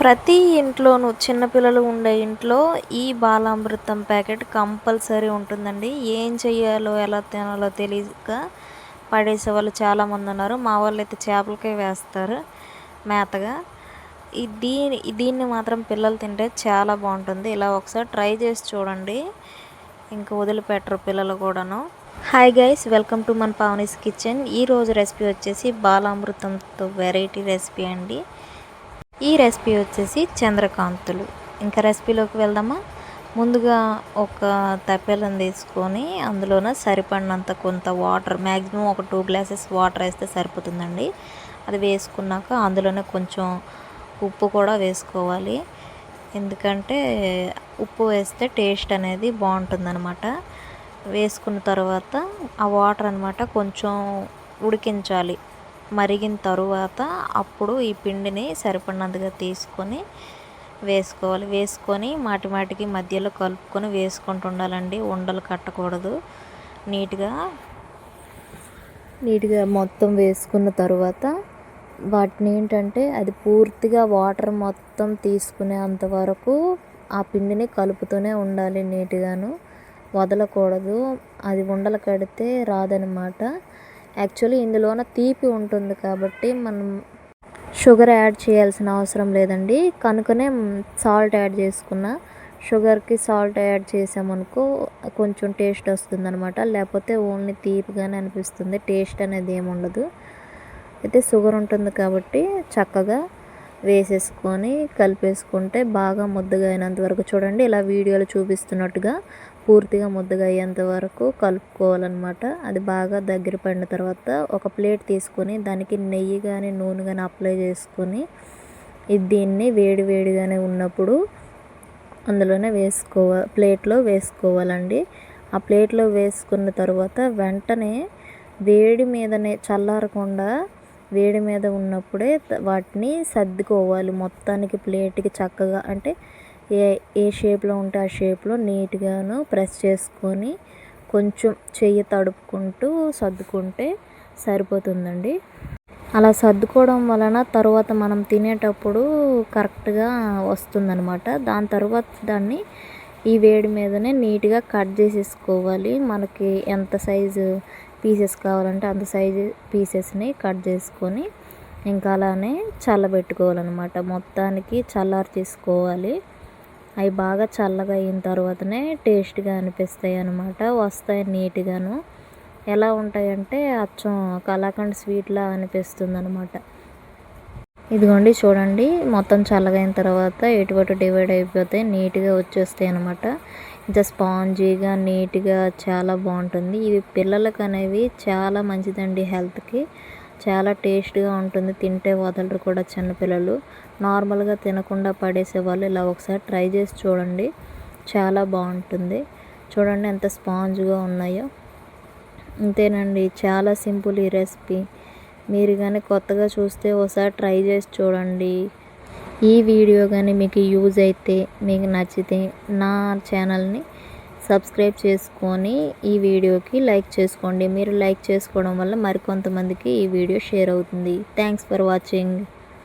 ప్రతి ఇంట్లోనూ చిన్నపిల్లలు ఉండే ఇంట్లో ఈ బాలామృతం ప్యాకెట్ కంపల్సరీ ఉంటుందండి. ఏం చెయ్యాలో, ఎలా తినాలో తెలియక పడేసే వాళ్ళు చాలామంది ఉన్నారు. మా వాళ్ళైతే చేపలకే వేస్తారు మేతగా. దీన్ని మాత్రం పిల్లలు తింటే చాలా బాగుంటుంది. ఇలా ఒకసారి ట్రై చేసి చూడండి, ఇంక వదిలిపెట్టరు పిల్లలు కూడాను. హాయ్ గైస్, వెల్కమ్ టు మన పావనీస్ కిచెన్. ఈరోజు రెసిపీ వచ్చేసి బాలామృతంతో వెరైటీ రెసిపీ అండి. ఈ రెసిపీ వచ్చేసి చంద్రకాంతులు. ఇంకా రెసిపీలోకి వెళ్దామా? ముందుగా ఒక తప్పెలను తీసుకొని అందులోన సరిపడినంత కొంత వాటర్, మ్యాక్సిమం ఒక 2 గ్లాసెస్ వాటర్ వేస్తే సరిపోతుందండి. అది వేసుకున్నాక అందులోనే కొంచెం ఉప్పు కూడా వేసుకోవాలి. ఎందుకంటే ఉప్పు వేస్తే టేస్ట్ అనేది బాగుంటుందన్నమాట. వేసుకున్న తర్వాత ఆ వాటర్ అనమాట కొంచెం ఉడికించాలి. మరిగిన తరువాత అప్పుడు ఈ పిండిని సరిపడినంతగా తీసుకొని వేసుకోవాలి. వేసుకొని మాటికి మధ్యలో కలుపుకొని వేసుకుంటూ ఉండాలండి. ఉండలు కట్టకూడదు. నీట్గా మొత్తం వేసుకున్న తర్వాత వాటిని ఏంటంటే అది పూర్తిగా వాటర్ మొత్తం తీసుకునే అంతవరకు ఆ పిండిని కలుపుతూనే ఉండాలి. నీట్గాను వదలకూడదు. అది ఉండలు కడితే రాదనమాట. యాక్చువల్లీ ఇందులోన తీపి ఉంటుంది కాబట్టి మనం షుగర్ యాడ్ చేయాల్సిన అవసరం లేదండి. కనుకనే సాల్ట్ యాడ్ చేసుకున్న. షుగర్కి సాల్ట్ యాడ్ చేసామనుకో కొంచెం టేస్ట్ వస్తుందన్నమాట. లేకపోతే ఓన్లీ తీపిగానే అనిపిస్తుంది, టేస్ట్ అనేది ఏముండదు. అయితే షుగర్ ఉంటుంది కాబట్టి చక్కగా వేసేసుకొని కలిపేసుకుంటే బాగా ముద్దగా అయినంత వరకు చూడండి. ఇలా వీడియోలో చూపిస్తున్నట్టుగా పూర్తిగా ముద్దగా అయ్యేంత వరకు కలుపుకోవాలన్నమాట. అది బాగా దగ్గర పడిన తర్వాత ఒక ప్లేట్ తీసుకొని దానికి నెయ్యి కానీ నూనె కానీ అప్లై చేసుకొని దీన్ని వేడిగానే ఉన్నప్పుడు అందులోనే ప్లేట్లో వేసుకోవాలండి. ఆ ప్లేట్లో వేసుకున్న తర్వాత వెంటనే వేడి మీదనే, చల్లారకుండా వేడి మీద ఉన్నప్పుడే వాటిని సర్దుకోవాలి మొత్తానికి ప్లేట్కి చక్కగా. అంటే ఏ షేప్లో ఉంటే ఆ షేప్లో నీట్గాను ప్రెస్ చేసుకొని కొంచెం చెయ్యి తడుపుకుంటూ సర్దుకుంటే సరిపోతుందండి. అలా సర్దుకోవడం వలన తర్వాత మనం తినేటప్పుడు కరెక్ట్గా వస్తుందన్నమాట. దాని తర్వాత దాన్ని ఈ వేడి మీదనే నీట్గా కట్ చేసేసుకోవాలి. మనకి ఎంత సైజు పీసెస్ కావాలంటే అంత సైజు పీసెస్ని కట్ చేసుకొని ఇంకా అలానే చల్లబెట్టుకోవాలన్నమాట. మొత్తానికి చల్లారి చేసుకోవాలి. అవి బాగా చల్లగా అయిన తర్వాతనే టేస్ట్గా అనిపిస్తాయి అన్నమాట. వస్తాయి నీట్గాను. ఎలా ఉంటాయంటే అచ్చం కలాకండ్ స్వీట్లా అనిపిస్తుంది అనమాట. ఇదిగోండి చూడండి, మొత్తం చల్లగా అయిన తర్వాత ఎటువటు డివైడ్ అయిపోతాయి, నీట్గా వచ్చేస్తాయి అనమాట. ఇంకా స్పాంజీగా నీట్గా చాలా బాగుంటుంది. ఇవి పిల్లలకు అనేవి చాలా మంచిదండి. హెల్త్కి చాలా టేస్ట్గా ఉంటుంది. తింటే వదలరు కూడా చిన్నపిల్లలు. నార్మల్గా తినకుండా పడేసే వాళ్ళు ఇలా ఒకసారి ట్రై చేసి చూడండి, చాలా బాగుంటుంది. చూడండి ఎంత స్పాంజ్గా ఉన్నాయో. అంతేనండి, చాలా సింపుల్ ఈ రెసిపీ. మీరు కానీ కొత్తగా చూస్తే ఒకసారి ట్రై చేసి చూడండి. ఈ వీడియో కానీ మీకు యూజ్ అయితే, మీకు నచ్చితే నా ఛానల్ని సబ్స్క్రైబ్ చేసుకొని ఈ వీడియోకి లైక్ చేసుకోండి. మీరు లైక్ చేసుకోవడం వల్ల మరికొంతమందికి ఈ వీడియో షేర్ అవుతుంది. Thanks for watching.